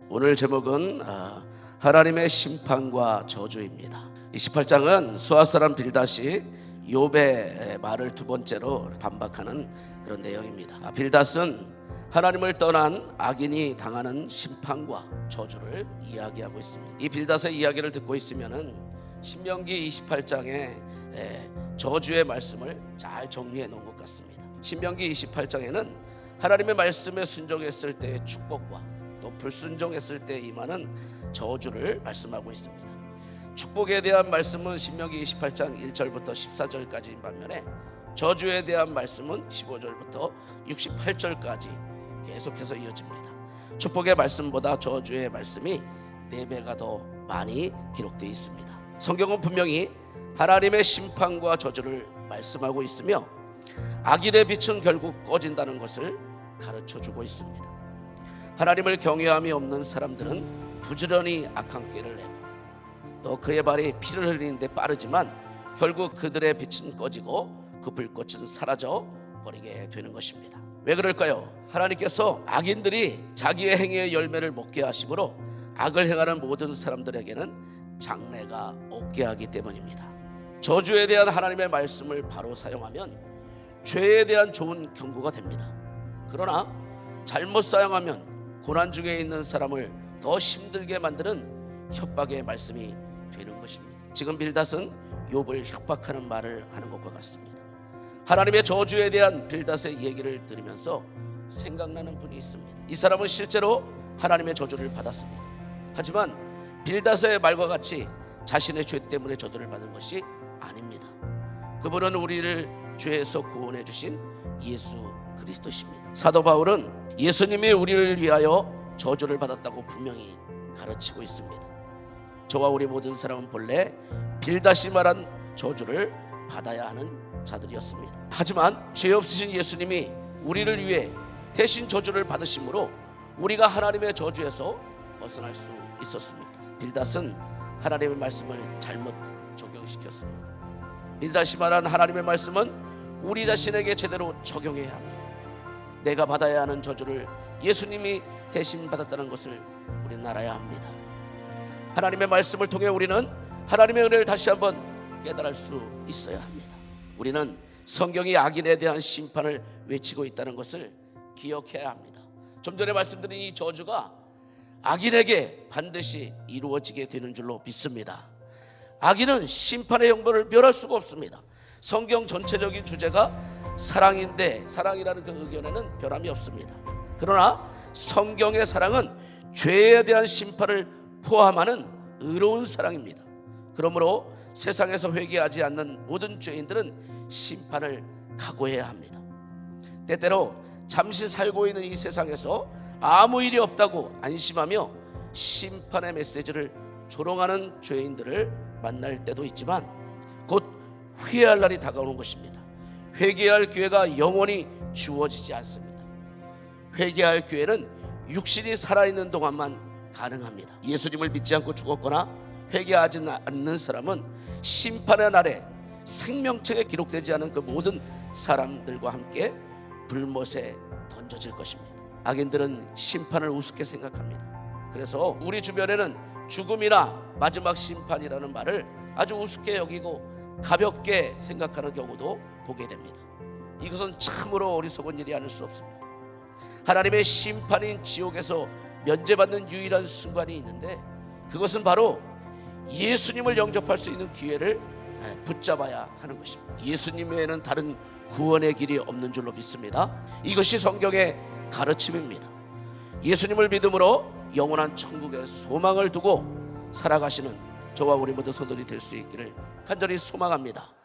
오늘 제목은 하나님의 심판과 저주입니다. 28장은 수아 사람 빌닷이 욥의 말을 두 번째로 반박하는 그런 내용입니다. 빌닷은 하나님을 떠난 악인이 당하는 심판과 저주를 이야기하고 있습니다. 이 빌닷의 이야기를 듣고 있으면은 신명기 28장의 저주의 말씀을 잘 정리해 놓은 것 같습니다. 신명기 28장에는 하나님의 말씀에 순종했을 때의 축복과 또 불순종했을 때 임하는 저주를 말씀하고 있습니다. 축복에 대한 말씀은 신명기 28장 1절부터 14절까지인 반면에 저주에 대한 말씀은 15절부터 68절까지 계속해서 이어집니다. 축복의 말씀보다 저주의 말씀이 4배가 더 많이 기록되어 있습니다. 성경은 분명히 하나님의 심판과 저주를 말씀하고 있으며 악인의 빛은 결국 꺼진다는 것을 가르쳐주고 있습니다. 하나님을 경외함이 없는 사람들은 부지런히 악한 길을 내고 또 그의 발이 피를 흘리는데 빠르지만 결국 그들의 빛은 꺼지고 그 불꽃은 사라져 버리게 되는 것입니다. 왜 그럴까요? 하나님께서 악인들이 자기의 행위의 열매를 먹게 하심으로 악을 행하는 모든 사람들에게는 장래가 없게 하기 때문입니다. 저주에 대한 하나님의 말씀을 바로 사용하면 죄에 대한 좋은 경고가 됩니다. 그러나 잘못 사용하면 고난 중에 있는 사람을 더 힘들게 만드는 협박의 말씀이 되는 것입니다. 지금 빌닷은 욥을 협박하는 말을 하는 것과 같습니다. 하나님의 저주에 대한 빌닷의 얘기를 들으면서 생각나는 분이 있습니다. 이 사람은 실제로 하나님의 저주를 받았습니다. 하지만 빌닷의 말과 같이 자신의 죄 때문에 저주를 받은 것이 아닙니다. 그분은 우리를 죄에서 구원해 주신 예수 그리스도십니다. 사도 바울은 예수님이 우리를 위하여 저주를 받았다고 분명히 가르치고 있습니다. 저와 우리 모든 사람은 본래 빌닷이 말한 저주를 받아야 하는 자들이었습니다. 하지만 죄 없으신 예수님이 우리를 위해 대신 저주를 받으심으로 우리가 하나님의 저주에서 벗어날 수 있었습니다. 빌닷은 하나님의 말씀을 잘못 적용시켰습니다. 빌닷이 말한 하나님의 말씀은 우리 자신에게 제대로 적용해야 합니다. 내가 받아야 하는 저주를 예수님이 대신 받았다는 것을 우리는 알아야 합니다. 하나님의 말씀을 통해 우리는 하나님의 은혜를 다시 한번 깨달을 수 있어야 합니다. 우리는 성경이 악인에 대한 심판을 외치고 있다는 것을 기억해야 합니다. 좀 전에 말씀드린 이 저주가 악인에게 반드시 이루어지게 되는 줄로 믿습니다. 악인은 심판의 형벌을 면할 수가 없습니다. 성경 전체적인 주제가 사랑인데 사랑이라는 그 의견에는 변함이 없습니다. 그러나 성경의 사랑은 죄에 대한 심판을 포함하는 의로운 사랑입니다. 그러므로 세상에서 회개하지 않는 모든 죄인들은 심판을 각오해야 합니다. 때때로 잠시 살고 있는 이 세상에서 아무 일이 없다고 안심하며 심판의 메시지를 조롱하는 죄인들을 만날 때도 있지만 곧 후회할 날이 다가오는 것입니다. 회개할 기회가 영원히 주어지지 않습니다. 회개할 기회는 육신이 살아있는 동안만 가능합니다. 예수님을 믿지 않고 죽었거나 회개하지 않는 사람은 심판의 날에 생명책에 기록되지 않은 그 모든 사람들과 함께 불못에 던져질 것입니다. 악인들은 심판을 우습게 생각합니다. 그래서 우리 주변에는 죽음이나 마지막 심판이라는 말을 아주 우습게 여기고 가볍게 생각하는 경우도 보게 됩니다. 이것은 참으로 어리석은 일이 아닐 수 없습니다. 하나님의 심판인 지옥에서 면제받는 유일한 순간이 있는데 그것은 바로 예수님을 영접할 수 있는 기회를 붙잡아야 하는 것입니다. 예수님 외에는 다른 구원의 길이 없는 줄로 믿습니다. 이것이 성경의 가르침입니다. 예수님을 믿음으로 영원한 천국의 소망을 두고 살아가시는 저와 우리 모두 성도들이 될 수 있기를 간절히 소망합니다.